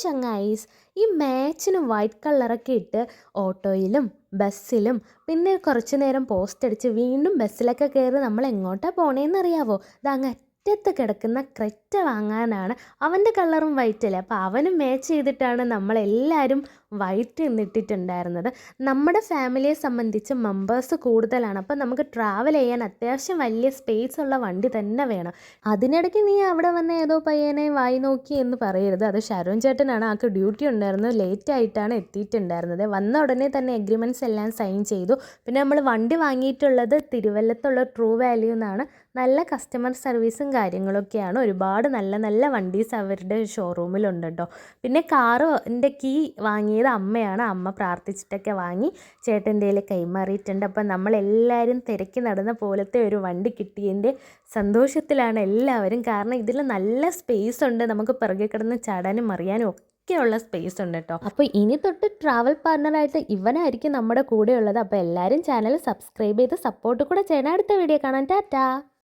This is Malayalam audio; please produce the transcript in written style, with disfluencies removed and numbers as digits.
ചങ്ങായീസ് ഈ മാച്ചിന് വൈറ്റ് കളറൊക്കെ ഇട്ട് ഓട്ടോയിലും ബസ്സിലും പിന്നെ കുറച്ച് നേരം പോസ്റ്റ് അടിച്ച് വീണ്ടും ബസ്സിലൊക്കെ കയറി നമ്മൾ എങ്ങോട്ടാണ് പോണേന്ന് അറിയാവോ? അങ്ങ് അറ്റത്ത് കിടക്കുന്ന ക്രെറ്റ വാങ്ങാനാണ്. അവൻ്റെ കളറും വൈറ്റ് അല്ലേ, അപ്പോൾ അവന് മാച്ച് ചെയ്തിട്ടാണ് നമ്മളെല്ലാവരും വൈറ്റ് ഇട്ടിട്ടുണ്ടായിരുന്നത്. നമ്മുടെ ഫാമിലിയെ സംബന്ധിച്ച് മെമ്പേഴ്സ് കൂടുതലാണ്, അപ്പോൾ നമുക്ക് ട്രാവൽ ചെയ്യാൻ അത്യാവശ്യം വലിയ സ്പേസ് ഉള്ള വണ്ടി തന്നെ വേണം. അതിനിടയ്ക്ക് നീ അവിടെ വന്ന് ഏതോ പയ്യനെ വായി നോക്കി എന്ന് പറയരുത്. അത് ഷരോൺ ചേട്ടനാണ്, ആൾക്ക് ഡ്യൂട്ടി ഉണ്ടായിരുന്നു, ലേറ്റ് ആയിട്ടാണ് എത്തിയിട്ടുണ്ടായിരുന്നത്. വന്ന ഉടനെ തന്നെ എഗ്രിമെൻറ്റ്സ് എല്ലാം സൈൻ ചെയ്തു. പിന്നെ നമ്മൾ വണ്ടി വാങ്ങിയിട്ടുള്ളത് തിരുവല്ലത്തുള്ള ട്രൂ വാല്യൂ എന്നാണ്. നല്ല കസ്റ്റമർ സർവീസും കാര്യങ്ങളൊക്കെയാണ്. ഒരുപാട് നല്ല നല്ല വണ്ടീസ് അവരുടെ ഷോറൂമിലുണ്ട് കേട്ടോ. പിന്നെ കാറിൻ്റെ കീ വാങ്ങിയത് അമ്മയാണ്. അമ്മ പ്രാർത്ഥിച്ചിട്ടൊക്കെ വാങ്ങി ചേട്ടൻ്റെ കയ്യിൽ കൈമാറിയിട്ടുണ്ട്. അപ്പം നമ്മളെല്ലാവരും തിരക്കി നടന്ന പോലത്തെ ഒരു വണ്ടി കിട്ടിയതിൻ്റെ സന്തോഷത്തിലാണ് എല്ലാവരും. കാരണം ഇതിൽ നല്ല സ്പേസ് ഉണ്ട്, നമുക്ക് പിറകെ കിടന്ന് ചാടാനും മറിയാനും ഒക്കെയുള്ള സ്പേസ് ഉണ്ട് കേട്ടോ. അപ്പോൾ ഇനി തൊട്ട് ട്രാവൽ പാർട്ണറായിട്ട് ഇവനായിരിക്കും നമ്മുടെ കൂടെ ഉള്ളത്. അപ്പോൾ എല്ലാവരും ചാനൽ സബ്സ്ക്രൈബ് ചെയ്ത് സപ്പോർട്ട് കൂടെ ചെയ്യണം. അടുത്ത വീഡിയോ കാണാൻ. ടാറ്റാ.